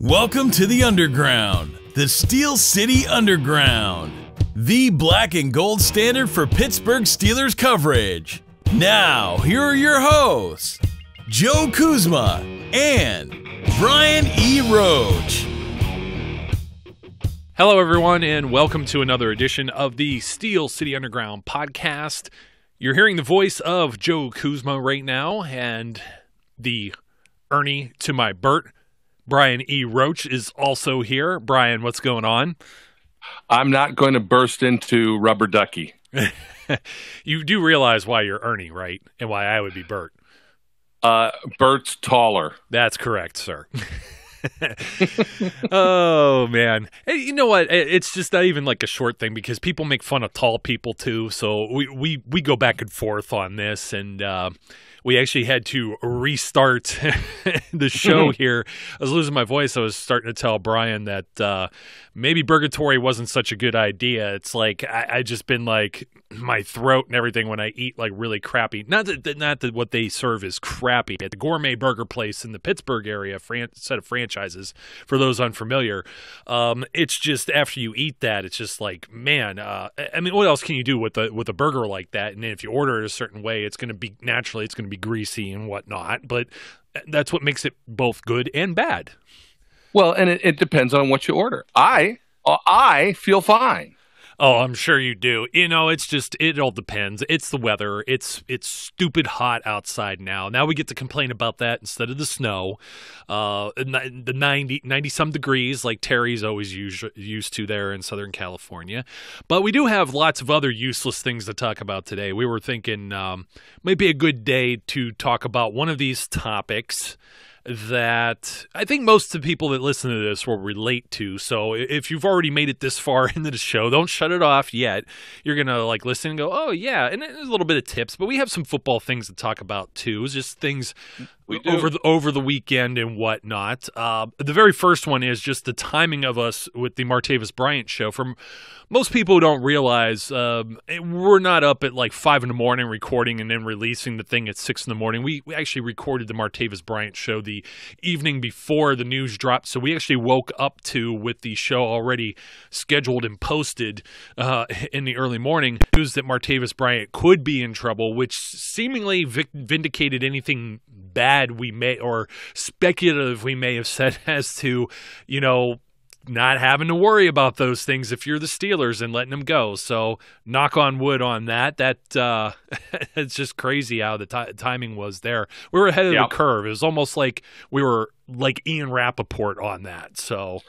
Welcome to the Underground, the Steel City Underground, the black and gold standard for Pittsburgh Steelers coverage. Now, here are your hosts, Joe Kuzma and Brian E. Roach. Hello, everyone, and welcome to another edition of the Steel City Underground podcast. You're hearing the voice of Joe Kuzma right now, and the Ernie to my Bert, Brian E. Roach, is also here. Brian, what's going on? I'm not going to burst into rubber ducky. You do realize why you're Ernie, right? And why I would be Bert. Bert's taller. That's correct, sir. Oh, man. Hey, you know what? It's just not even like a short thing because people make fun of tall people, too. So we go back and forth on this, and we actually had to restart the show here. I was losing my voice. I was starting to tell Brian that maybe Burgatory wasn't such a good idea. It's like I just been like my throat and everything when I eat like really crappy. Not that what they serve is crappy. At the gourmet burger place in the Pittsburgh area, set of franchises, for those unfamiliar, it's just after you eat that, it's just like, man, I mean, what else can you do with a burger like that? And then if you order it a certain way, it's going to be be greasy and whatnot, but that's what makes it both good and bad. Well, and it depends on what you order. I feel fine. Oh, I'm sure you do. You know, it all depends. It's the weather. It's stupid hot outside now. Now we get to complain about that instead of the snow. The 90 some degrees like Terry's always used to there in Southern California. But we do have lots of other useless things to talk about today. We were thinking might be a good day to talk about one of these topics that I think most of the people that listen to this will relate to. So if you've already made it this far into the show, don't shut it off yet. You're going to like listen and go, oh yeah, and there's a little bit of tips, but we have some football things to talk about too. It's just things over the weekend and whatnot. The very first one is just the timing of us with the Martavis Bryant show. From most people who don't realize, we're not up at like 5 a.m. recording and then releasing the thing at 6 a.m. We actually recorded the Martavis Bryant show the evening before the news dropped. So we actually woke up with the show already scheduled and posted in the early morning. News that Martavis Bryant could be in trouble, which seemingly vindicated anything bad we may or speculative we may have said as to, you know, not having to worry about those things if you're the Steelers and letting them go. So knock on wood on that. It's just crazy how the timing was there. We were ahead of the curve. It was almost like we were like Ian Rappaport on that. So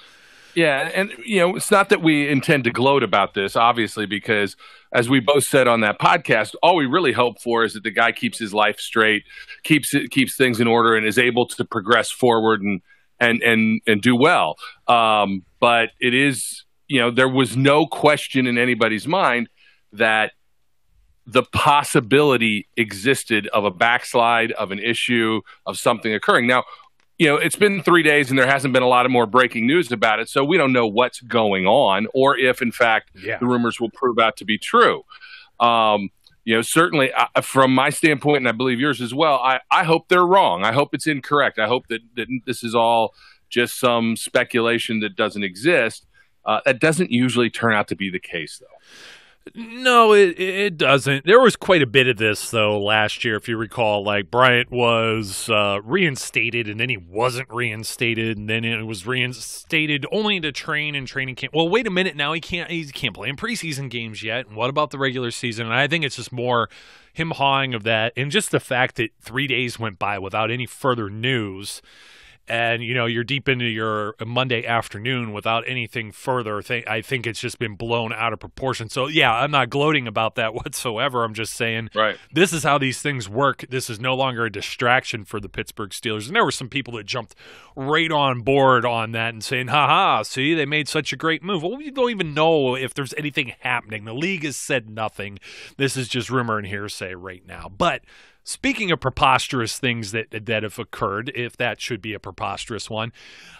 yeah, and you know, it's not that we intend to gloat about this, obviously, because as we both said on that podcast, all we really hope for is that the guy keeps his life straight, keeps things in order, and is able to progress forward and do well. But it is, you know, there was no question in anybody's mind that the possibility existed of a backslide, of an issue, of something occurring. Now, you know, it's been 3 days and there hasn't been a lot of more breaking news about it, so we don't know what's going on or if, in fact, the rumors will prove out to be true. You know, certainly from my standpoint, and I believe yours as well, I hope they're wrong. I hope it's incorrect. I hope that this is all just some speculation that doesn't exist. That doesn't usually turn out to be the case, though. No, it doesn't. There was quite a bit of this, though, last year, if you recall. Like, Bryant was reinstated, and then he wasn't reinstated, and then it was reinstated only to train in training camp. Well, wait a minute now. He can't play in preseason games yet. And what about the regular season? And I think it's just more him hawing of that, and just the fact that 3 days went by without any further news. And, you know, you're deep into your Monday afternoon without anything further. I think it's just been blown out of proportion. So, yeah, I'm not gloating about that whatsoever. I'm just saying This is how these things work. This is no longer a distraction for the Pittsburgh Steelers. And there were some people that jumped right on board on that and saying, ha-ha, see, they made such a great move. Well, we don't even know if there's anything happening. The league has said nothing. This is just rumor and hearsay right now. But speaking of preposterous things that have occurred, if that should be a preposterous one,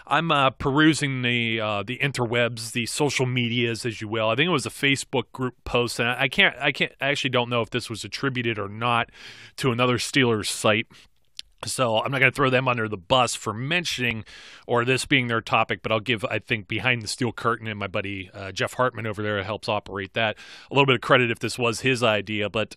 I'm perusing the interwebs, the social medias, as you will. I think it was a Facebook group post, and I actually don't know if this was attributed or not to another Steelers site. So I'm not going to throw them under the bus for mentioning or this being their topic, but I'll give, I think, Behind the Steel Curtain and my buddy Jeff Hartman over there helps operate that a little bit of credit if this was his idea. But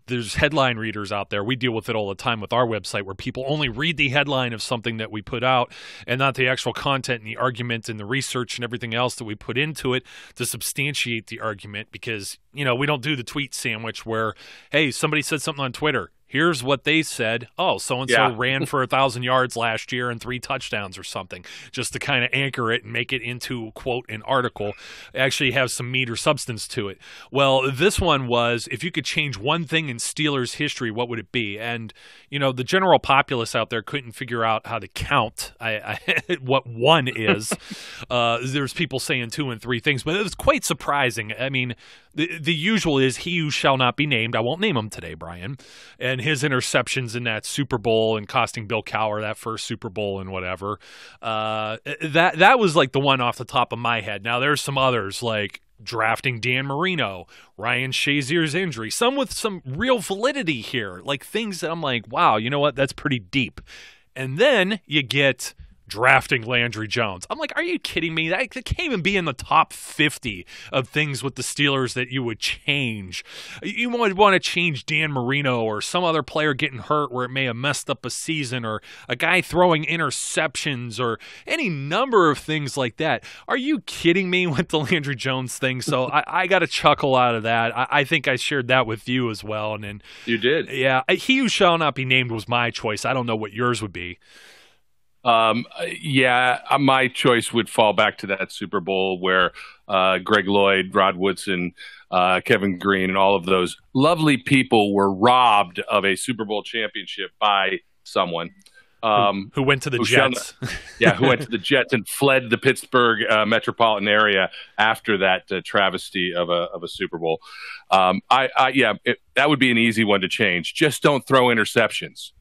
there's headline readers out there. We deal with it all the time with our website where people only read the headline of something that we put out and not the actual content and the argument and the research and everything else that we put into it to substantiate the argument because, we don't do the tweet sandwich where, hey, somebody said something on Twitter. Here's what they said. Oh, so-and-so ran for 1,000 yards last year and 3 touchdowns or something, just to kind of anchor it and make it into, quote, an article, actually have some meat or substance to it. Well, this one was, if you could change one thing in Steelers history, what would it be? And, the general populace out there couldn't figure out how to count what one is. There's people saying 2 and 3 things, but it was quite surprising. I mean, the usual is he who shall not be named. I won't name him today, Brian. And his interceptions in that Super Bowl and costing Bill Cowher that first Super Bowl and whatever. That was like the one off the top of my head. Now there's some others like drafting Dan Marino, Ryan Shazier's injury, some with some real validity here, like things that I'm like, wow, you know what? That's pretty deep. And then you get drafting Landry Jones. I'm like, are you kidding me? That can't even be in the top 50 of things with the Steelers that you would change. You might want to change Dan Marino or some other player getting hurt where it may have messed up a season or a guy throwing interceptions or any number of things like that. Are you kidding me with the Landry Jones thing? So I got a chuckle out of that. I think I shared that with you as well. And then you did. Yeah. He who shall not be named was my choice. I don't know what yours would be. My choice would fall back to that Super Bowl where Greg Lloyd, Rod Woodson, Kevin Green, and all of those lovely people were robbed of a Super Bowl championship by someone. Who went to the Jets. Who went to the Jets and fled the Pittsburgh metropolitan area after that travesty of a Super Bowl. That would be an easy one to change. Just don't throw interceptions.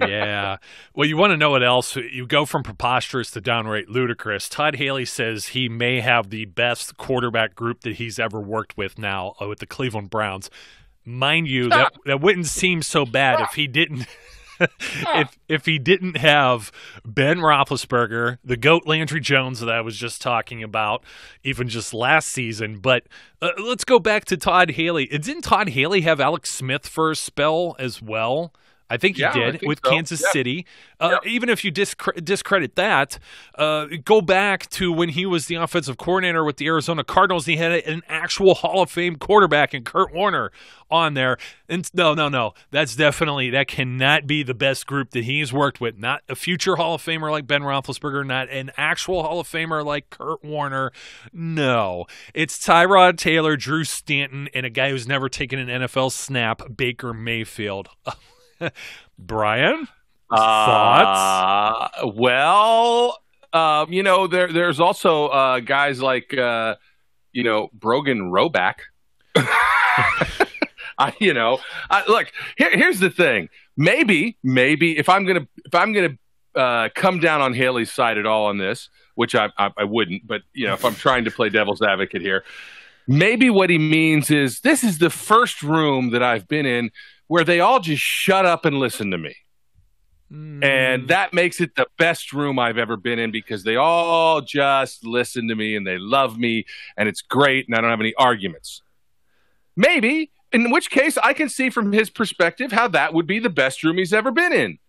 Yeah. Well, you want to know what else? You go from preposterous to downright ludicrous. Todd Haley says he may have the best quarterback group that he's ever worked with now with the Cleveland Browns. Mind you, that wouldn't seem so bad if he didn't – if he didn't have Ben Roethlisberger, the GOAT Landry Jones that I was just talking about, even just last season. But let's go back to Todd Haley. Didn't Todd Haley have Alex Smith for a spell as well? I think he did with Kansas City. Even if you discredit that, go back to when he was the offensive coordinator with the Arizona Cardinals. He had an actual Hall of Fame quarterback in Kurt Warner on there. And no. That cannot be the best group that he's worked with. Not a future Hall of Famer like Ben Roethlisberger, not an actual Hall of Famer like Kurt Warner. No. It's Tyrod Taylor, Drew Stanton, and a guy who's never taken an NFL snap, Baker Mayfield. Brian, thoughts? There's also guys like Brogan Roback. Look, here's the thing. Maybe if I'm gonna come down on Haley's side at all on this, which I wouldn't, but if I'm trying to play devil's advocate here, maybe what he means is this is the first room that I've been in where they all just shut up and listen to me. And that makes it the best room I've ever been in because they all just listen to me and they love me and it's great and I don't have any arguments. Maybe, in which case I can see from his perspective how that would be the best room he's ever been in.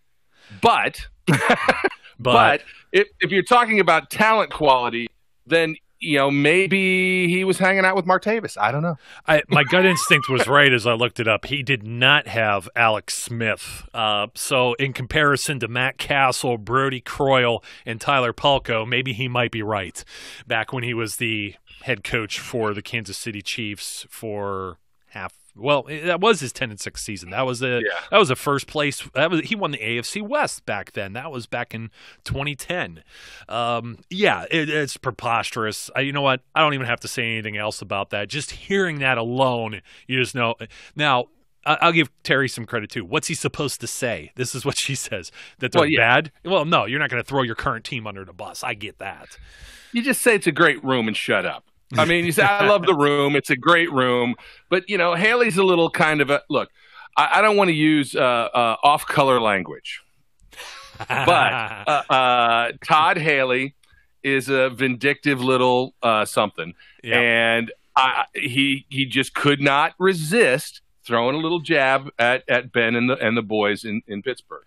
But if you're talking about talent quality, then maybe he was hanging out with Martavis. I don't know. My gut instinct was right as I looked it up. He did not have Alex Smith. So in comparison to Matt Castle, Brody Croyle, and Tyler Palko, maybe he might be right. Back when he was the head coach for the Kansas City Chiefs for that was his 10-6 season. That was a first place. He won the AFC West back then. That was back in 2010. It's preposterous. You know what? I don't even have to say anything else about that. Just hearing that alone, you just know. Now, I'll give Terry some credit too. What's he supposed to say? This is what she says, that they're bad. Well, no, you're not going to throw your current team under the bus. I get that. You just say it's a great room and shut up. I mean, you say, I love the room. It's a great room. But, Haley's a little kind of look, I don't want to use off-color language, but Todd Haley is a vindictive little something, and he just could not resist throwing a little jab at Ben and the boys in Pittsburgh.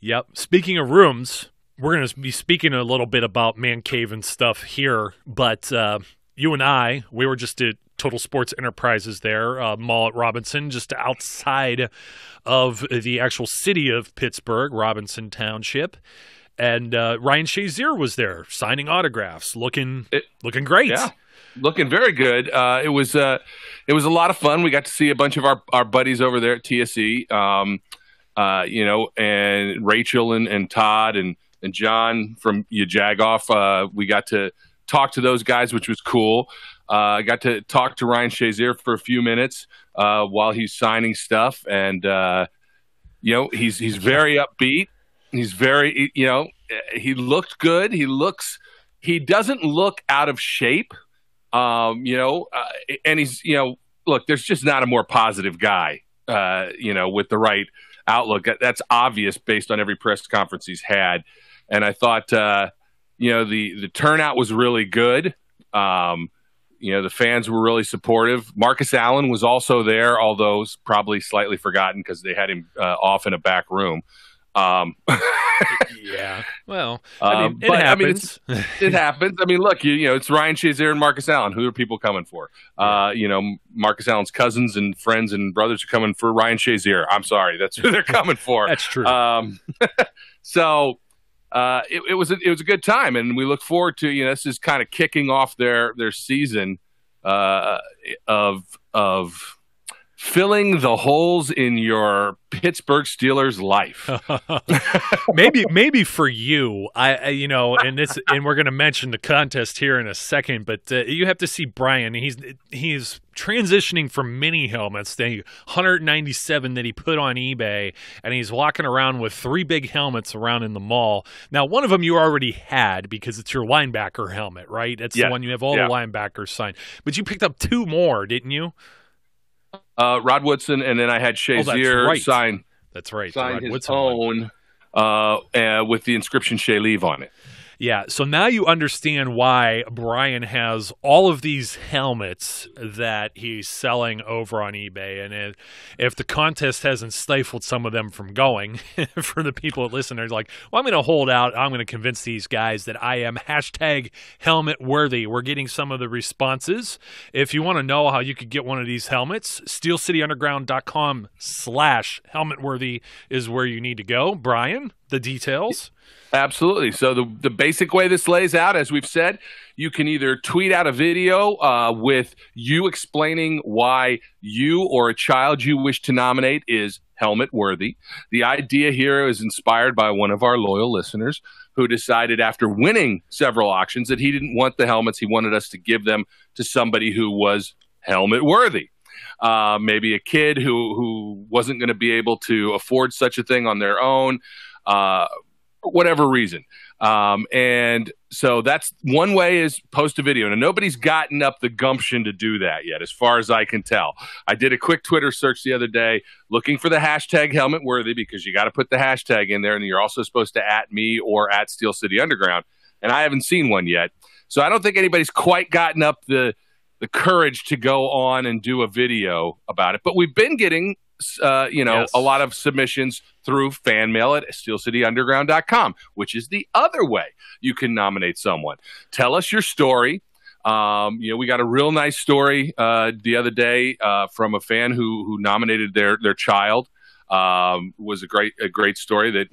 Yep. Speaking of rooms, we're going to be speaking a little bit about man cave and stuff here, but you and we were just at Total Sports Enterprises there, mall at Robinson, just outside of the actual city of Pittsburgh, Robinson Township. And Ryan Shazier was there signing autographs, looking great. Yeah, looking very good. It was a lot of fun. We got to see a bunch of our buddies over there at TSE, and Rachel and Todd and John from Jagoff. We got to talk to those guys, which was cool. I got to talk to Ryan Shazier for a few minutes while he's signing stuff, and he's very upbeat. He's very, he looked good. He doesn't look out of shape, and he's, look, there's just not a more positive guy, with the right outlook. That's obvious based on every press conference he's had. And I thought, the turnout was really good. The fans were really supportive. Marcus Allen was also there, although probably slightly forgotten because they had him off in a back room. Yeah. Well, it happens. It happens. I mean, look, it's Ryan Shazier and Marcus Allen. Who are people coming for? Marcus Allen's cousins and friends and brothers are coming for Ryan Shazier. I'm sorry, that's who they're coming for. That's true. So it was a good time, and we look forward to this is kind of kicking off their season of filling the holes in your Pittsburgh Steelers life. maybe for you, and we're going to mention the contest here in a second, but you have to see Brian. He's transitioning from mini helmets, the 197 that he put on eBay, and he's walking around with 3 big helmets around in the mall. Now, one of them you already had because it's your linebacker helmet, right? That's the one you have all the linebackers signed. But you picked up 2 more, didn't you? Rod Woodson, and then I had Shazier sign. That's right. Sign his own with the inscription "Shay Leave" on it. Yeah, so now you understand why Brian has all of these helmets that he's selling over on eBay. And if the contest hasn't stifled some of them from going, for the people that listen, they're like, well, I'm going to hold out. I'm going to convince these guys that I am #helmet worthy. We're getting some of the responses. If you want to know how you could get one of these helmets, steelcityunderground.com/helmet worthy is where you need to go. Brian, the details. Absolutely. So the basic way this lays out, as we've said, you can either tweet out a video with you explaining why you or a child you wish to nominate is helmet worthy. The idea here is inspired by one of our loyal listeners who decided after winning several auctions that he didn't want the helmets. He wanted us to give them to somebody who was helmet worthy. Maybe a kid who wasn't going to be able to afford such a thing on their own. Whatever reason. And so that's one way is post a video. Now, nobody's gotten up the gumption to do that yet, as far as I can tell. I did a quick Twitter search the other day looking for the hashtag helmet worthy because you got to put the hashtag in there, and you're also supposed to @ me or @ Steel City Underground. And I haven't seen one yet. So I don't think anybody's quite gotten up the courage to go on and do a video about it. But we've been getting a lot of submissions through fan mail at steelcityunderground.com, which is the other way you can nominate someone. Tell us your story. We got a real nice story the other day from a fan who nominated their child. Was a great story that,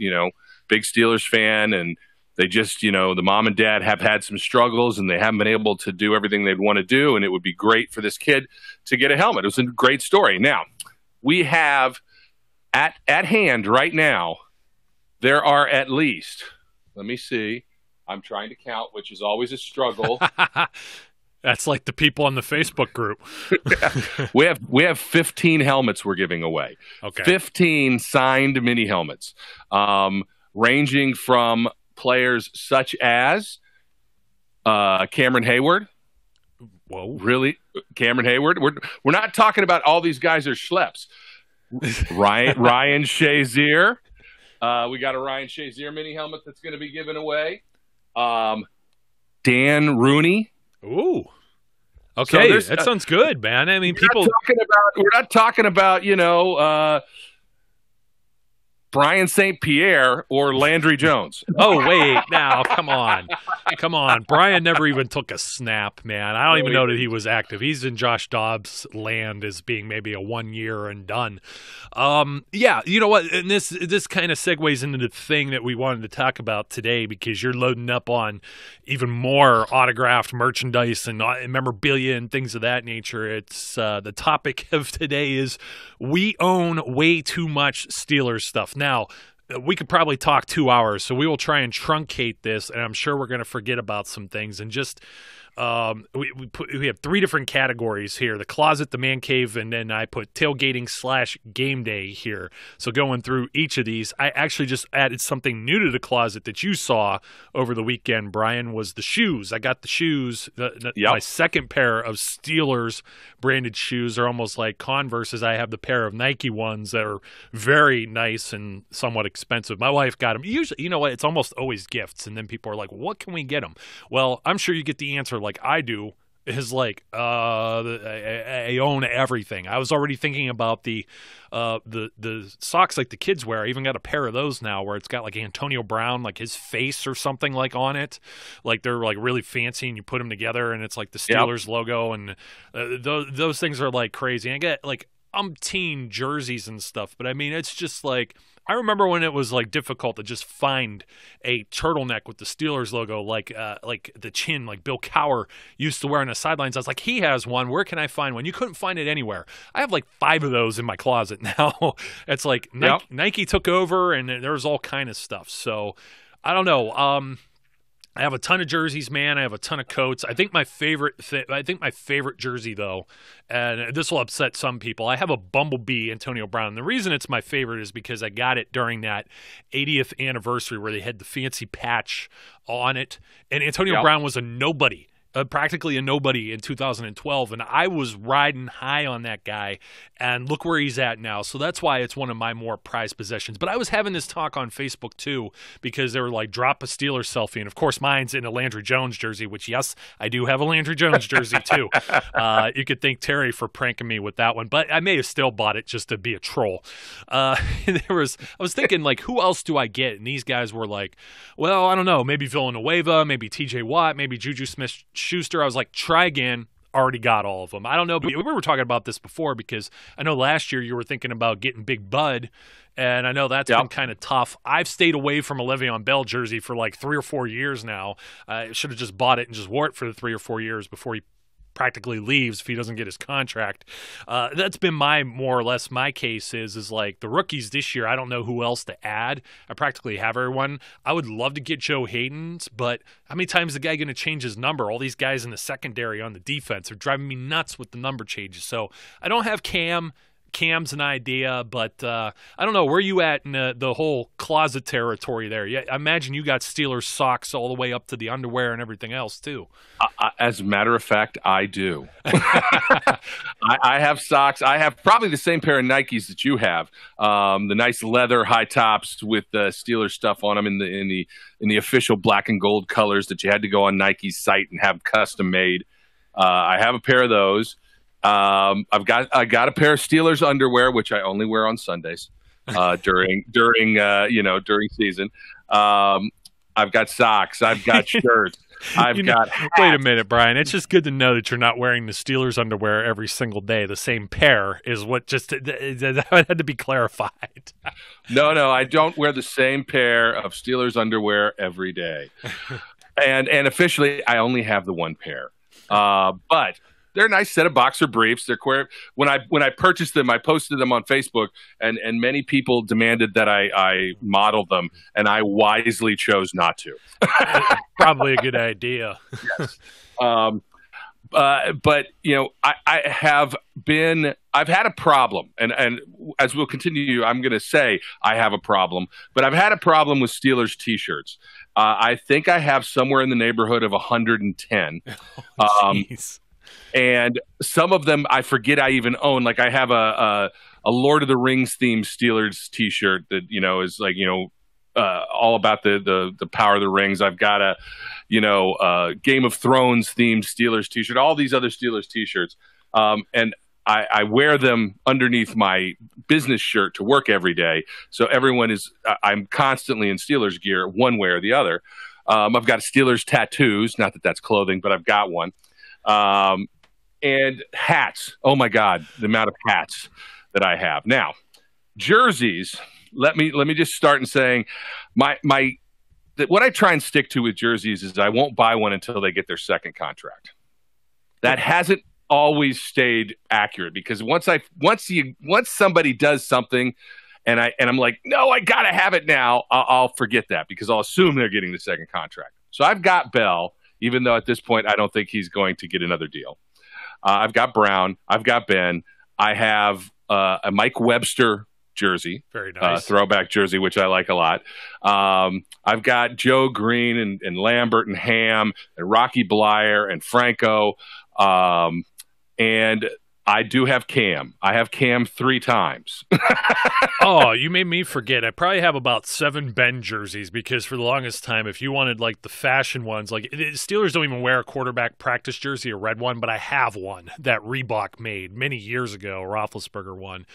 big Steelers fan, and they just, the mom and dad have had some struggles and they haven't been able to do everything they'd want to do. And it would be great for this kid to get a helmet. It was a great story. Now, we have at hand right now, there are at least, let me see, I'm trying to count, which is always a struggle. That's like the people on the Facebook group. we have 15 helmets we're giving away. Okay. 15 signed mini helmets, ranging from players such as Cameron Hayward. Whoa. Really? Cameron Hayward? We're not talking about all these guys are schleps. Ryan Shazier. We got a Ryan Shazier mini helmet that's going to be given away. Dan Rooney. Ooh. Okay, so that sounds good, man. I mean, we're not talking about Brian St. Pierre or Landry Jones. Oh, wait, now, come on. Brian never even took a snap, man. I don't even know that he was active. He's in Josh Dobbs' land as being maybe a 1 year and done. Yeah, you know what? And this kind of segues into the thing that we wanted to talk about today, because you're loading up on even more autographed merchandise and memorabilia and things of that nature. It's the topic of today is we own way too much Steelers stuff. Now, we could probably talk 2 hours, so we will try and truncate this, and I'm sure we're going to forget about some things. And just we have 3 different categories here: the closet, the man cave, and then I put tailgating / game day here. So going through each of these, I actually just added something new to the closet that you saw over the weekend, Brian, was the shoes. I got the shoes. My second pair of Steelers branded shoes are almost like Converses. I have the pair of Nike ones that are very nice and somewhat expensive. My wife got them. Usually, you know what? It's almost always gifts, and then people are like, what can we get them? Well, I'm sure you get the answer like I do, is like I own everything. I was already thinking about the socks like the kids wear. I even got a pair of those now where it's got like Antonio Brown, like his face or something like on it. Like they're like really fancy, and you put them together and it's like the Steelers logo, and those things are like crazy. And I get like umpteen jerseys and stuff, but I mean, it's just like, I remember when it was like difficult to just find a turtleneck with the Steelers logo, like the chin, like Bill Cowher used to wear on the sidelines. I was like, he has one. Where can I find one? You couldn't find it anywhere. I have like 5 of those in my closet now. It's like Nike took over, and there's all kind of stuff. So I don't know. I have a ton of jerseys, man. I have a ton of coats. I think my favorite jersey, though, and this will upset some people, I have a Bumblebee Antonio Brown. And the reason it's my favorite is because I got it during that 80th anniversary where they had the fancy patch on it. And Antonio Brown was a nobody. Practically a nobody in 2012, and I was riding high on that guy, and look where he's at now. So that's why it's one of my more prized possessions. But I was having this talk on Facebook too, because they were like, drop a Steelers selfie, and of course mine's in a Landry Jones jersey, which yes, I do have a Landry Jones jersey too. You could thank Terry for pranking me with that one, but I may have still bought it just to be a troll. I was thinking like, who else do I get? And these guys were like, well, I don't know, maybe Villanueva, maybe TJ Watt, maybe Juju Smith-Schuster. I was like, try again. Already got all of them. I don't know, but we were talking about this before, because I know last year you were thinking about getting Big Bud, and I know that's been kind of tough. I've stayed away from a Le'Veon Bell jersey for like 3 or 4 years now. I should have just bought it and just wore it for the 3 or 4 years before he practically leaves if he doesn't get his contract. That's been more or less my case is like the rookies this year. I don't know who else to add. I practically have everyone. I would love to get Joe Hayden's, but how many times is the guy going to change his number? All these guys in the secondary on the defense are driving me nuts with the number changes. So I don't have Cam. Cam's an idea, but I don't know. Where are you at in the whole closet territory there? Yeah, I imagine you got Steelers socks all the way up to the underwear and everything else too. As a matter of fact, I do. I have socks. I have probably the same pair of Nikes that you have. The nice leather high tops with Steelers stuff on them in the official black and gold colors that you had to go on Nike's site and have custom made. I have a pair of those. I got a pair of Steelers underwear, which I only wear on Sundays during season. I've got socks. I've got shirts. I've got hats. Wait a minute, Brian. It's just good to know that you're not wearing the Steelers underwear every single day. The same pair is what that had to be clarified. No, I don't wear the same pair of Steelers underwear every day. And officially, I only have the one pair. But they're a nice set of boxer briefs. They're when I purchased them, I posted them on Facebook, and many people demanded that I model them, and I wisely chose not to. Probably a good idea. Yes. But I've had a problem, and as we'll continue, I'm going to say I have a problem, but I've had a problem with Steelers t-shirts. I think I have somewhere in the neighborhood of 110. Oh, and some of them I forget I even own. Like I have a Lord of the Rings themed Steelers T-shirt that is like all about the power of the rings. I've got a Game of Thrones themed Steelers T-shirt. All these other Steelers T-shirts, and I wear them underneath my business shirt to work every day. So I'm constantly in Steelers gear, one way or the other. I've got Steelers tattoos, not that that's clothing, but I've got one. And hats. Oh my God, the amount of hats that I have. Now, jerseys, let me just start in saying what I try and stick to with jerseys is I won't buy one until they get their second contract. That hasn't always stayed accurate, because once somebody does something and I'm like, no, I gotta have it now, I'll forget that, because I'll assume they're getting the second contract. So I've got Bell, even though at this point I don't think he's going to get another deal. I've got Brown, I've got Ben, I have a Mike Webster jersey, very nice throwback jersey, which I like a lot. I've got Joe Green and Lambert and Ham and Rocky Blyer and Franco. And I do have Cam. I have Cam 3 times. Oh, you made me forget. I probably have about 7 Ben jerseys, because for the longest time, if you wanted like the fashion ones, like Steelers don't even wear a quarterback practice jersey, a red one, but I have one that Reebok made many years ago, Roethlisberger one.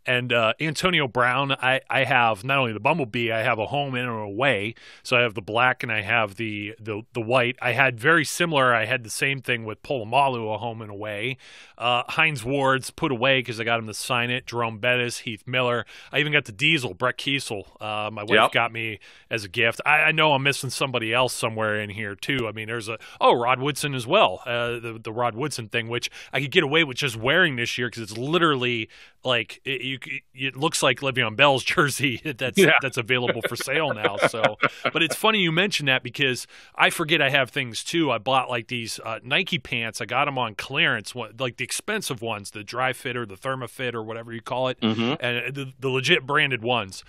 And Antonio Brown, I have not only the Bumblebee, I have a home and an away. So I have the black and I have the white. I had very similar. I had the same thing with Polamalu, a home and away. Heinz Ward's put away because I got him to sign it. Jerome Bettis, Heath Miller. I even got the Diesel, Brett Kiesel. My wife got me as a gift. I know I'm missing somebody else somewhere in here too. I mean, there's Rod Woodson as well. The Rod Woodson thing, which I could get away with just wearing this year because it's literally like it looks like Le'Veon Bell's jersey that's available for sale now. So, but it's funny you mention that, because I forget I have things too. I bought like these Nike pants. I got them on clearance, like the expensive ones, the Dry Fit or the ThermaFit or whatever you call it, and the legit branded ones.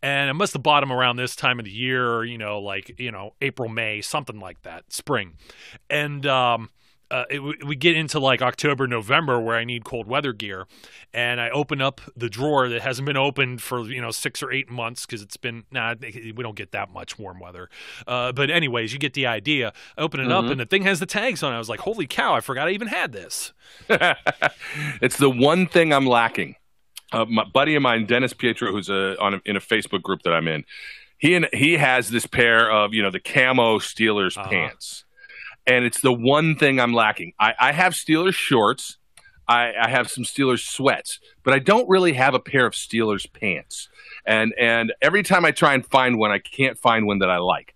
And I must have bought them around this time of the year, April, May, something like that, spring. And we get into like October, November, where I need cold weather gear, and I open up the drawer that hasn't been opened for 6 or 8 months, because it's been we don't get that much warm weather. But anyways, you get the idea. I open it up, and the thing has the tags on it. I was like, holy cow, I forgot I even had this. It's the one thing I'm lacking. My buddy of mine, Dennis Pietro, who's in a Facebook group that I'm in, he has this pair of the camo Steelers pants. And it's the one thing I'm lacking. I have Steelers shorts. I have some Steelers sweats, but I don't really have a pair of Steelers pants. And every time I try and find one, I can't find one that I like.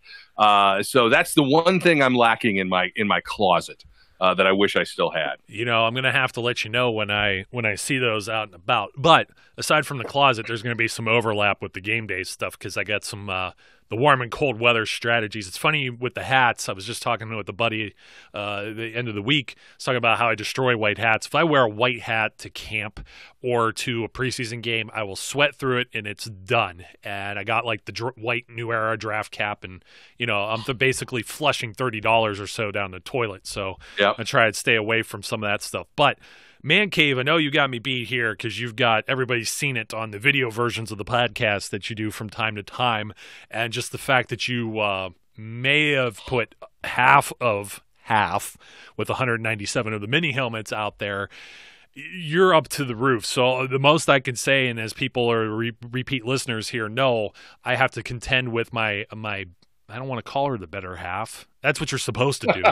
So that's the one thing I'm lacking in my closet that I wish I still had. I'm going to have to let you know when I see those out and about. But aside from the closet, there's going to be some overlap with the game day stuff, because I got some the warm and cold weather strategies. It's funny with the hats. I was just talking with a buddy the end of the week, talking about how I destroy white hats. If I wear a white hat to camp or to a preseason game, I will sweat through it and it's done. And I got like the white New Era draft cap, and I'm basically flushing $30 or so down the toilet. So I try to stay away from some of that stuff. But Man Cave, I know you got me beat here, because everybody's seen it on the video versions of the podcast that you do from time to time, and just the fact that you may have put half with 197 of the mini helmets out there. You're up to the roof. So the most I can say, and as people are repeat listeners here know, I have to contend with my I don't want to call her the better half. That's what you're supposed to do.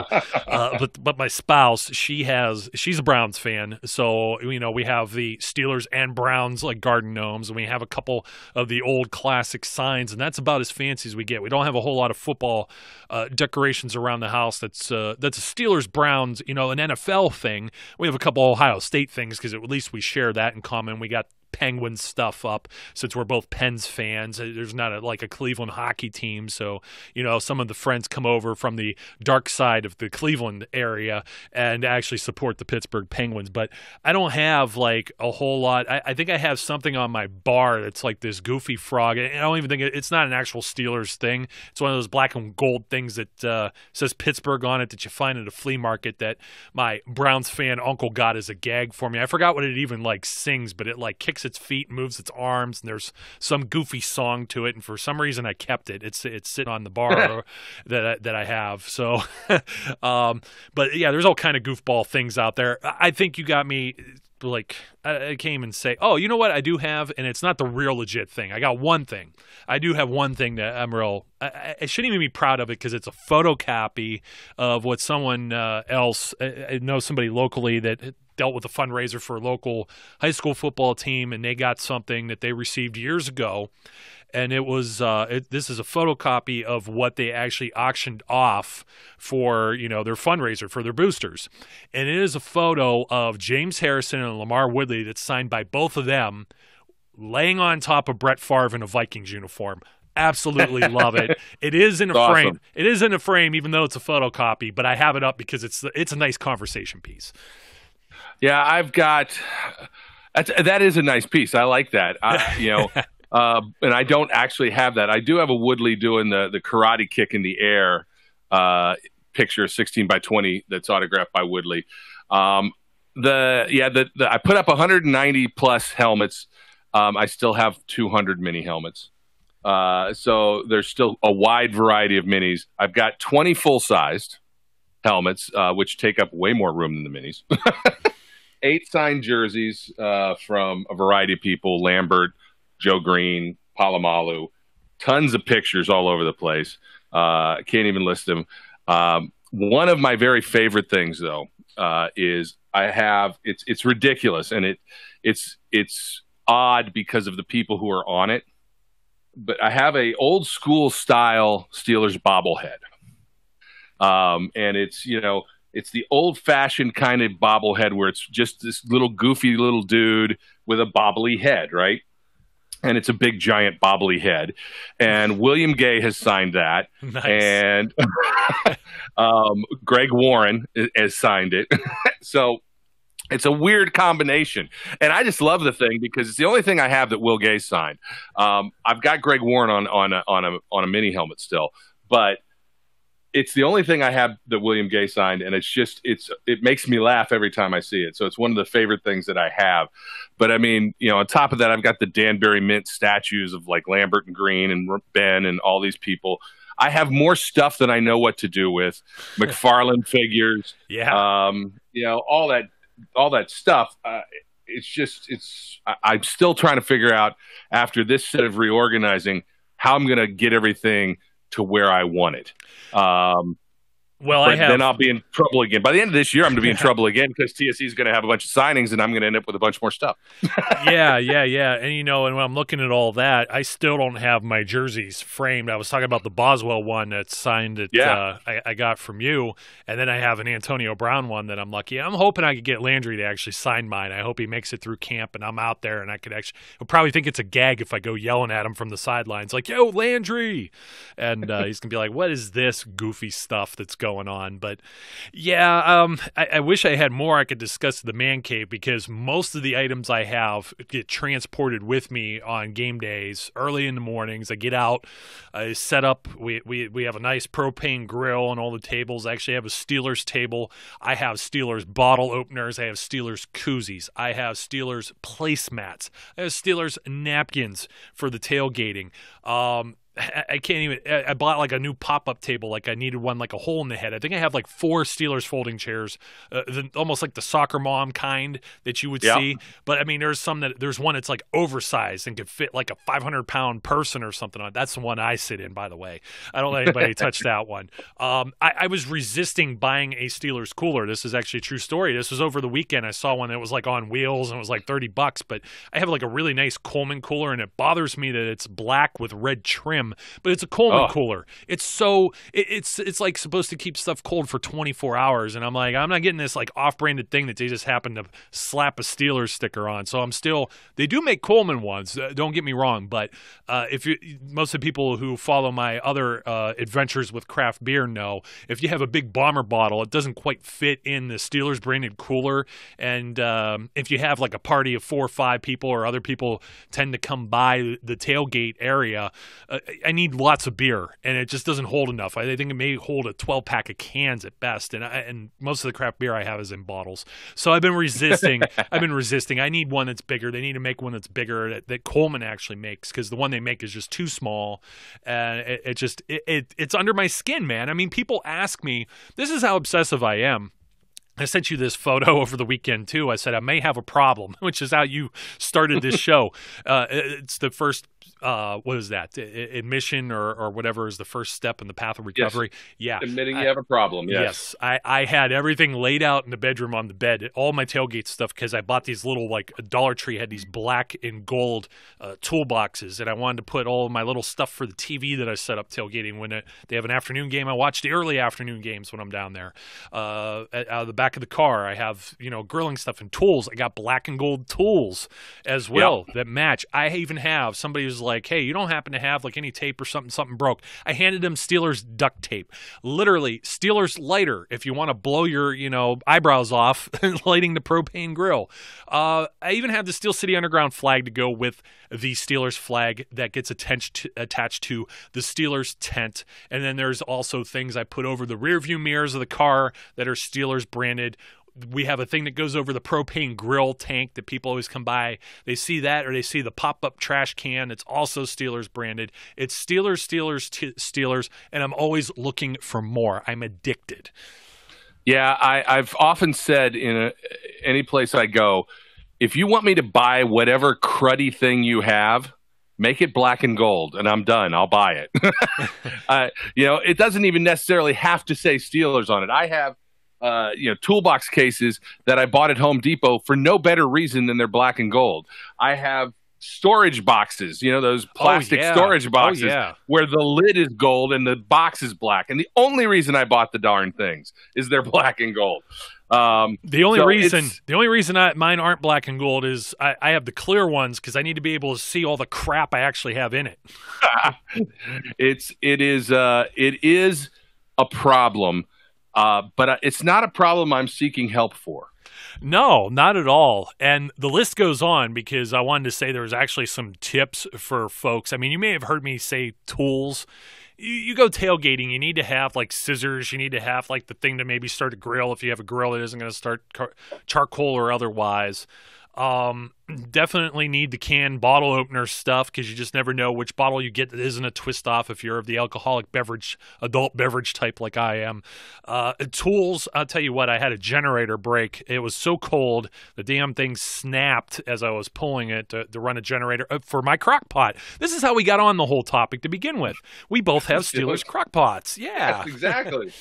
But my spouse, she's a Browns fan. So, we have the Steelers and Browns like garden gnomes, and we have a couple of the old classic signs, and that's about as fancy as we get. We don't have a whole lot of football decorations around the house. That's a Steelers Browns, an NFL thing. We have a couple Ohio State things, because at least we share that in common. We got Penguins stuff up, since we're both Pens fans. There's not a Cleveland hockey team, so some of the friends come over from the dark side of the Cleveland area and actually support the Pittsburgh Penguins. But I don't have like a whole lot. I think I have something on my bar that's like this goofy frog. I don't even think it's not an actual Steelers thing. It's one of those black and gold things that says Pittsburgh on it that you find at a flea market that my Browns fan uncle got as a gag for me. I forgot what it even sings, but it kicks kicks its feet, moves its arms, and there's some goofy song to it. And for some reason, I kept it. It's sitting on the bar that I have. So, but yeah, there's all kind of goofball things out there. I think you got me. Like, I came and say, oh, you know what I do have, and it's not the real legit thing. I got one thing. I do have one thing that I'm real. I shouldn't even be proud of it because it's a photocopy of what someone else. I know somebody locally that dealt with a fundraiser for a local high school football team, and they got something that they received years ago. And it was this is a photocopy of what they actually auctioned off for, their fundraiser for their boosters. And it is a photo of James Harrison and Lamar Woodley that's signed by both of them laying on top of Brett Favre in a Vikings uniform. Absolutely love it. It is in a frame. Awesome. It is in a frame, even though it's a photocopy, but I have it up because it's a nice conversation piece. Yeah, I've got that is a nice piece. I like that. And I don't actually have that. I do have a Woodley doing the karate kick in the air picture, 16 by 20, that's autographed by Woodley. I put up 190 plus helmets. I still have 200 mini helmets. So there's still a wide variety of minis. I've got 20 full-sized helmets, which take up way more room than the minis. 8 signed jerseys from a variety of people, Lambert, Joe Green, Palomalu, tons of pictures all over the place. I can't even list them. One of my very favorite things, though, is I have it's ridiculous, and it's odd because of the people who are on it. But I have a old school style Steelers bobblehead, and it's the old fashioned kind of bobblehead where it's just this little goofy little dude with a bobbly head, right? And it's a big, giant, bobbly head. And William Gay has signed that. Nice. And Greg Warren has signed it. So it's a weird combination. And I just love the thing because it's the only thing I have that Will Gay signed. I've got Greg Warren on a mini helmet still. But it's the only thing I have that William Gay signed, and it makes me laugh every time I see it. So it's one of the favorite things that I have. But I mean, on top of that, I've got the Danbury Mint statues of like Lambert and Green and Ben and all these people. I have more stuff than I know what to do with. McFarlane figures, Yeah. all that stuff. I'm still trying to figure out after this set of reorganizing how I'm going to get everything to where I want it. Then I'll be in trouble again. By the end of this year, I'm going to be in trouble again because TSE is going to have a bunch of signings, and I'm going to end up with a bunch more stuff. Yeah. And, and when I'm looking at all that, I still don't have my jerseys framed. I was talking about the Boswell one that's signed that I got from you, and then I have an Antonio Brown one that I'm lucky. I'm hoping I could get Landry to actually sign mine. I hope he makes it through camp, and I'm out there, and I could actually – he'll probably think it's a gag if I go yelling at him from the sidelines, like, yo, Landry! And he's going to be like, what is this goofy stuff that's going on? But yeah, I wish I had more I could discuss the man cave because most of the items I have get transported with me on game days early in the mornings. I get out, I set up. We have a nice propane grill on all the tables. I actually have a Steelers table. I have Steelers bottle openers. I have Steelers koozies. I have Steelers placemats. I have Steelers napkins for the tailgating. I can't even – I bought like a new pop-up table. Like I needed one like a hole in the head. I think I have like 4 Steelers folding chairs, almost like the soccer mom kind that you would see. But, I mean, there's one that's like oversized and could fit like a 500-pound person or something on it. That's the one I sit in, by the way. I don't let anybody touch that one. I was resisting buying a Steelers cooler. This is actually a true story. This was over the weekend. I saw one that was like on wheels and it was like $30. But I have like a really nice Coleman cooler, and it bothers me that it's black with red trim. But it's a Coleman cooler. It's like supposed to keep stuff cold for 24 hours. And I'm like, I'm not getting this like off-branded thing that they just happen to slap a Steelers sticker on. So they do make Coleman ones. Don't get me wrong. But most of the people who follow my other adventures with craft beer know if you have a big bomber bottle, it doesn't quite fit in the Steelers branded cooler. And if you have like a party of 4 or 5 people or other people tend to come by the tailgate area, I need lots of beer, and it just doesn't hold enough. I think it may hold a 12-pack of cans at best, and most of the craft beer I have is in bottles. So I've been resisting. I need one that's bigger. They need to make one that's bigger that Coleman actually makes, because the one they make is just too small, and it's under my skin, man. I mean, people ask me, this is how obsessive I am. I sent you this photo over the weekend, too. I said, I may have a problem, which is how you started this show. It's the first, what is that? Admission or whatever is the first step in the path of recovery. Yes. Yeah. Admitting you have a problem. Yes. I had everything laid out in the bedroom on the bed, all my tailgate stuff, because I bought these little, like, Dollar Tree had these black and gold toolboxes, and I wanted to put all of my little stuff for the TV that I set up tailgating. When they have an afternoon game, I watch the early afternoon games when I'm down there. Out of the back of the car, I have, grilling stuff and tools. I got black and gold tools as well that match. I even have, somebody was like, hey, you don't happen to have like any tape or something broke. I handed them Steelers duct tape. Literally, Steelers lighter if you want to blow your, eyebrows off lighting the propane grill. I even have the Steel City Underground flag to go with the Steelers flag that gets attached to the Steelers tent. And then there's also things I put over the rear view mirrors of the car that are Steelers branded. We have a thing that goes over the propane grill tank that people always come by. They see that, or they see the pop-up trash can. It's also Steelers branded. It's Steelers, and I'm always looking for more. I'm addicted. Yeah, I've often said in any place I go, if you want me to buy whatever cruddy thing you have, make it black and gold, and I'm done. I'll buy it. It doesn't even necessarily have to say Steelers on it. I have toolbox cases that I bought at Home Depot for no better reason than they're black and gold. I have storage boxes, those plastic storage boxes where the lid is gold and the box is black. And the only reason I bought the darn things is they're black and gold. The only reason mine aren't black and gold is I have the clear ones because I need to be able to see all the crap I actually have in it. It is a problem. But it's not a problem I'm seeking help for. No, not at all. And the list goes on because I wanted to say there was actually some tips for folks. I mean, you may have heard me say tools. You go tailgating, you need to have like scissors. You need to have like the thing to maybe start a grill if you have a grill that isn't going to start charcoal or otherwise. Definitely need the can bottle opener stuff because you just never know which bottle you get that isn't a twist off if you're of the alcoholic adult beverage type like I am. Tools, I'll tell you what, I had a generator break. It was so cold, the damn thing snapped as I was pulling it to run a generator for my crock pot. This is how we got on the whole topic to begin with. We both have Steelers crock pots. Yeah. Yes, exactly.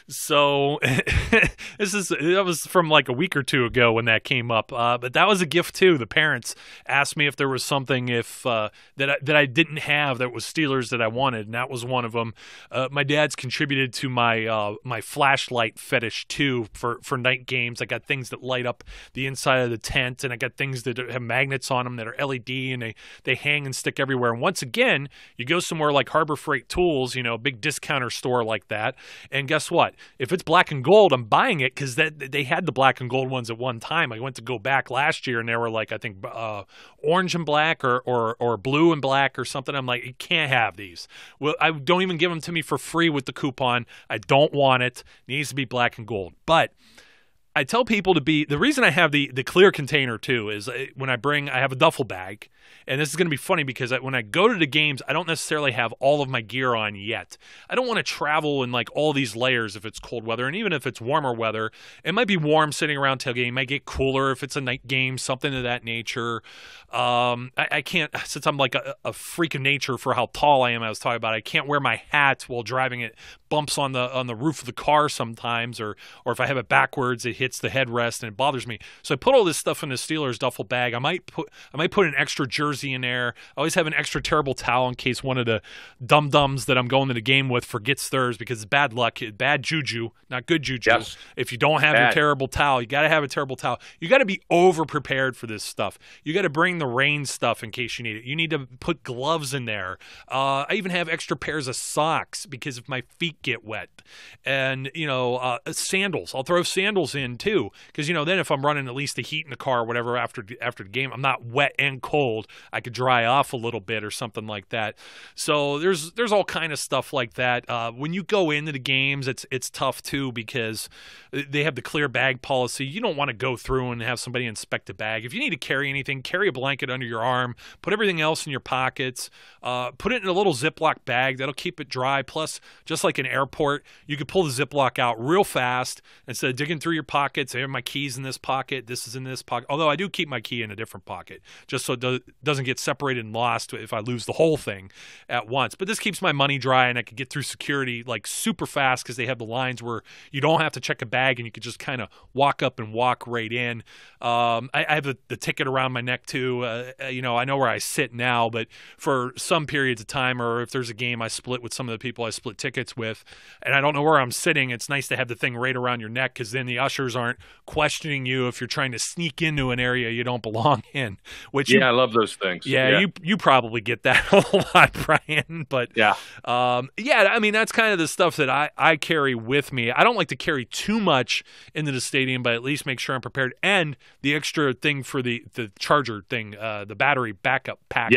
So that was from like a week or two ago when that came up. But that was a gift too. The parents asked me if there was something that I didn't have that was Steelers that I wanted, and that was one of them. My dad's contributed to my my flashlight fetish too for night games. I got things that light up the inside of the tent, and I got things that have magnets on them that are LED, and they hang and stick everywhere. And once again, you go somewhere like Harbor Freight Tools, a big discounter store like that, and guess what? If it's black and gold, I'm buying it because they had the black and gold ones at one time. I went to go back last year, and they were like, I think, orange and black or blue and black or something. I'm like, you can't have these. Well, I don't even give them to me for free with the coupon. I don't want it. It needs to be black and gold. But I tell people the reason I have the clear container too is when I have a duffel bag. And this is going to be funny because when I go to the games, I don't necessarily have all of my gear on yet. I don't want to travel in like all these layers if it's cold weather. And even if it's warmer weather, it might be warm sitting around tailgating. It might get cooler if it's a night game, something of that nature. I can't, since I'm like a freak of nature for how tall I am, I was talking about, I can't wear my hat while driving it. Bumps on the roof of the car sometimes, or if I have it backwards, it hits the headrest and it bothers me. So I put all this stuff in the Steelers duffel bag. I might put an extra jersey in there. I always have an extra terrible towel in case one of the dum-dums that I'm going to the game with forgets theirs because it's bad luck, bad juju, not good juju. Yes. If you don't have your terrible towel, you got to have a terrible towel. You got to be over-prepared for this stuff. You got to bring the rain stuff in case you need it. You need to put gloves in there. I even have extra pairs of socks because if my feet get wet. And, sandals. I'll throw sandals in too because, then if I'm running at least the heat in the car or whatever after the game, I'm not wet and cold. cold, I could dry off a little bit or something like that. So there's all kind of stuff like that. When you go into the games, it's tough too because they have the clear bag policy. You don't want to go through and have somebody inspect a bag. If you need to carry anything, carry a blanket under your arm, put everything else in your pockets, put it in a little Ziploc bag. That'll keep it dry. Plus, just like an airport, you could pull the Ziploc out real fast instead of digging through your pockets. I have my keys in this pocket. This is in this pocket. Although I do keep my key in a different pocket just so it doesn't get separated and lost if I lose the whole thing at once. But this keeps my money dry, and I could get through security like super fast because they have the lines where you don't have to check a bag and you could just kind of walk up and walk right in. I have the ticket around my neck too. I know where I sit now, but for some periods of time, or if there's a game, I split with some of the people I split tickets with, and I don't know where I'm sitting. It's nice to have the thing right around your neck because then the ushers aren't questioning you if you're trying to sneak into an area you don't belong in. I love those things. Yeah, you probably get that a lot, Brian. But I mean, that's kind of the stuff that I carry with me. I don't like to carry too much into the stadium, but at least make sure I'm prepared. And the extra thing for the charger thing, the battery backup pack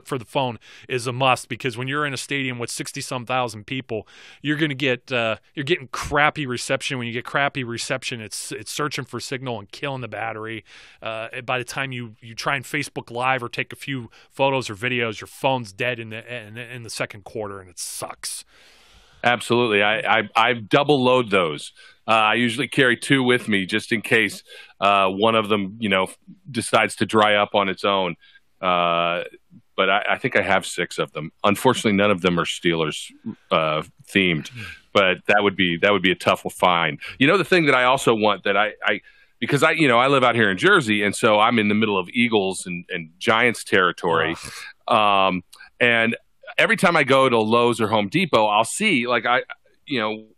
for the phone is a must, because when you're in a stadium with 60-some thousand people, you're going to get you're getting crappy reception. When you get crappy reception, it's searching for signal and killing the battery. By the time you try and Facebook Live or take a few photos or videos, your phone's dead in the second quarter, and it sucks. Absolutely. I double load those. I usually carry 2 with me just in case one of them, decides to dry up on its own. But I think I have 6 of them. Unfortunately, none of them are Steelers themed, but that would be a tough find. The thing that I also want that because I live out here in Jersey, and so I'm in the middle of Eagles and Giants territory. And every time I go to Lowe's or Home Depot, I'll see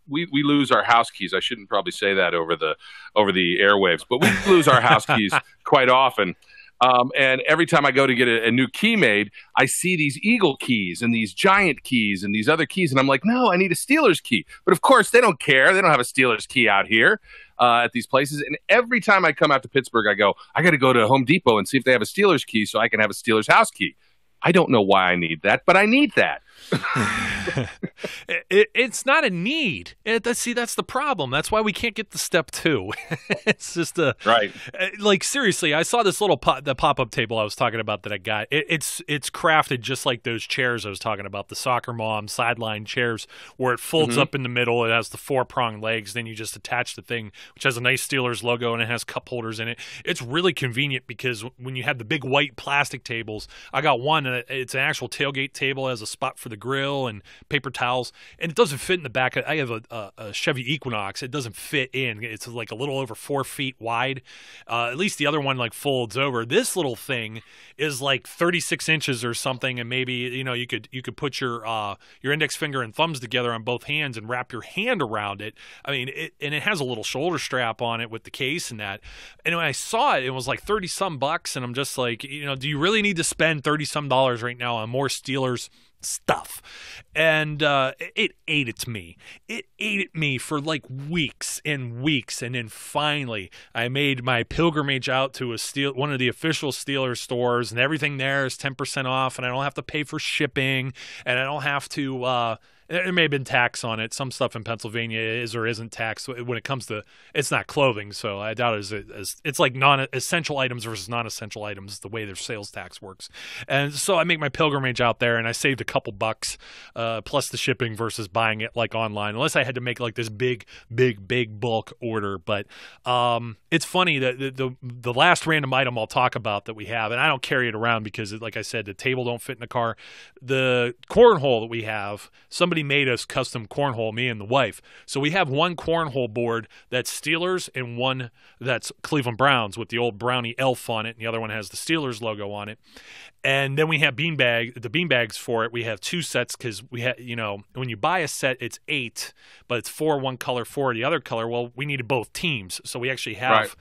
we lose our house keys. I shouldn't probably say that over the airwaves, but we lose our house keys quite often. And every time I go to get a new key made, I see these Eagle keys and these Giant keys and these other keys. And I'm like, no, I need a Steelers key. But of course, they don't care. They don't have a Steelers key out here at these places. And every time I come out to Pittsburgh, I got to go to Home Depot and see if they have a Steelers key so I can have a Steelers house key. I don't know why I need that, but I need that. It's not a need. That's the problem. That's why we can't get the step 2. It's just right. Like, seriously, I saw this little the pop-up table I was talking about that I got. It's crafted just like those chairs I was talking about, the soccer mom sideline chairs, where it folds up in the middle. It has the 4-prong legs. Then you just attach the thing, which has a nice Steelers logo, and it has cup holders in it. It's really convenient because when you have the big white plastic tables, I got one, and it's an actual tailgate table. It has a spot for the grill and paper towels, and it doesn't fit in the back. I have a Chevy Equinox. It doesn't fit in. It's like a little over 4 feet wide. At least the other one folds over. This little thing is like 36 inches or something, and maybe you could put your index finger and thumbs together on both hands and wrap your hand around it. I mean, it has a little shoulder strap on it with the case and that. And when I saw it, it was like $30-some bucks, and I'm just like, do you really need to spend $30-some right now on more Steelers stuff? And it ate at me. It ate at me for like weeks and weeks, and then finally I made my pilgrimage out to one of the official Steelers stores, and everything there is 10% off, and I don't have to pay for shipping, and I don't have to there may have been tax on it. Some stuff in Pennsylvania is or isn't taxed when it comes to, it's not clothing, so I doubt it's like non-essential items versus non-essential items, the way their sales tax works. And so I make my pilgrimage out there, and I saved a couple bucks plus the shipping versus buying it like online, unless I had to make like this big bulk order. But it's funny that the last random item I'll talk about that we have, and I don't carry it around because, like I said, the table don't fit in the car. The cornhole that we have, somebody made us custom cornhole, me and the wife. So we have one cornhole board that's Steelers and one that's Cleveland Browns with the old Brownie elf on it, and the other one has the Steelers logo on it. And then we have the beanbags for it. We have 2 sets because we have, when you buy a set, it's 8, but it's 4 one color, 4 the other color. Well, we needed both teams, so we actually have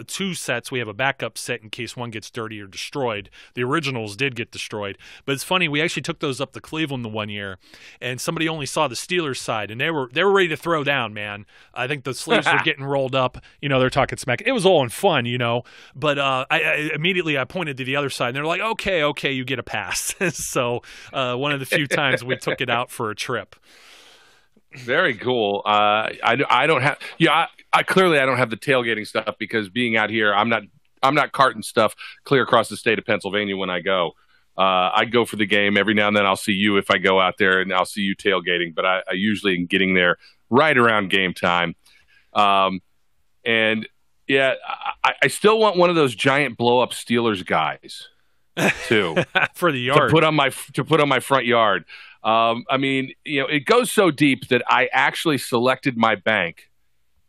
2 sets. We have a backup set in case one gets dirty or destroyed. The originals did get destroyed, but it's funny. We actually took those up to Cleveland the one year, and somebody only saw the Steelers side, and they were ready to throw down, man. I think the sleeves were getting rolled up. They're talking smack. It was all in fun, But I immediately pointed to the other side, and they're like, okay, you get a pass. So one of the few times we took it out for a trip. Very cool. I don't have. Clearly I don't have the tailgating stuff because being out here, I'm not carting stuff clear across the state of Pennsylvania when I go. I go for the game. Every now and then I'll see you if I go out there, and I'll see you tailgating. But I usually am getting there right around game time. And yeah, I still want one of those giant blow up Steelers guys too for the yard to put on my front yard. It goes so deep that I actually selected my bank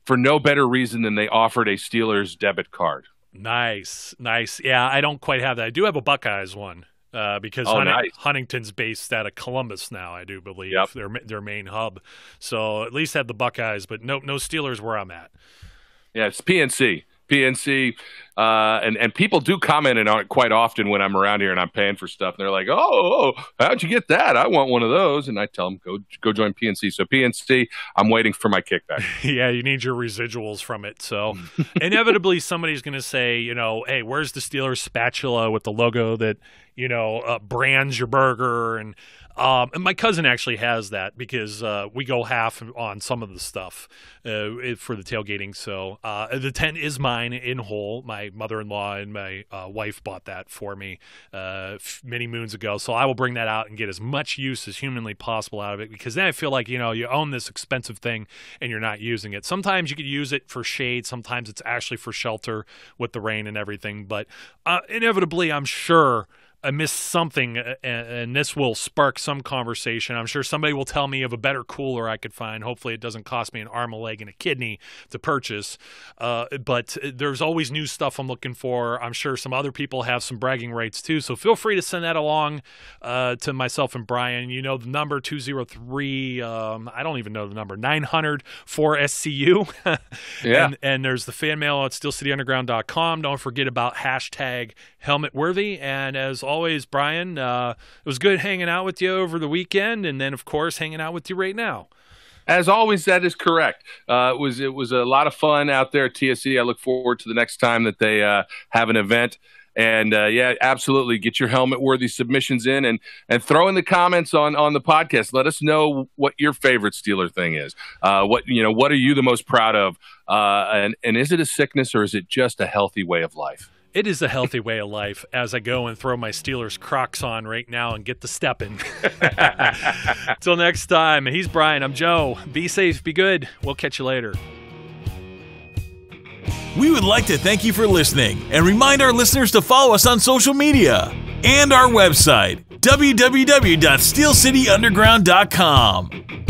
for no better reason than they offered a Steelers debit card. Nice. Yeah, I don't quite have that. I do have a Buckeyes one because Huntington's based out of Columbus now, I do believe. Yep. Their main hub. So at least have the Buckeyes, but no Steelers where I'm at. Yeah, it's PNC. And people do comment on it quite often when I'm around here and I'm paying for stuff. And they're like, oh, how'd you get that? I want one of those. And I tell them, go join PNC. So PNC, I'm waiting for my kickback. Yeah, you need your residuals from it. So inevitably somebody's going to say, hey, where's the Steelers spatula with the logo that, brands your burger? And my cousin actually has that because we go half on some of the stuff for the tailgating. So the tent is mine in whole. My mother-in-law and my wife bought that for me many moons ago. So I will bring that out and get as much use as humanly possible out of it, because then I feel like, you own this expensive thing and you're not using it. Sometimes you could use it for shade. Sometimes it's actually for shelter with the rain and everything. But inevitably, I'm sure I missed something, and this will spark some conversation. I'm sure somebody will tell me of a better cooler I could find. Hopefully it doesn't cost me an arm, a leg, and a kidney to purchase. But there's always new stuff I'm looking for. I'm sure some other people have some bragging rights too. So feel free to send that along to myself and Brian. The number 203, I don't even know the number, 900 for SCU. Yeah. And there's the fan mail at steelcityunderground.com. Don't forget about hashtag HelmetWorthy. And as always, Brian, it was good hanging out with you over the weekend, and then, of course, hanging out with you right now. As always, that is correct. It was a lot of fun out there at TSC. I look forward to the next time that they have an event. And, yeah, absolutely, get your helmet-worthy submissions in and throw in the comments on the podcast. Let us know what your favorite Steeler thing is. What are you the most proud of? And is it a sickness, or is it just a healthy way of life? It is a healthy way of life as I go and throw my Steelers Crocs on right now and get the stepping. Till next time, he's Brian. I'm Joe. Be safe. Be good. We'll catch you later. We would like to thank you for listening and remind our listeners to follow us on social media and our website, www.steelcityunderground.com.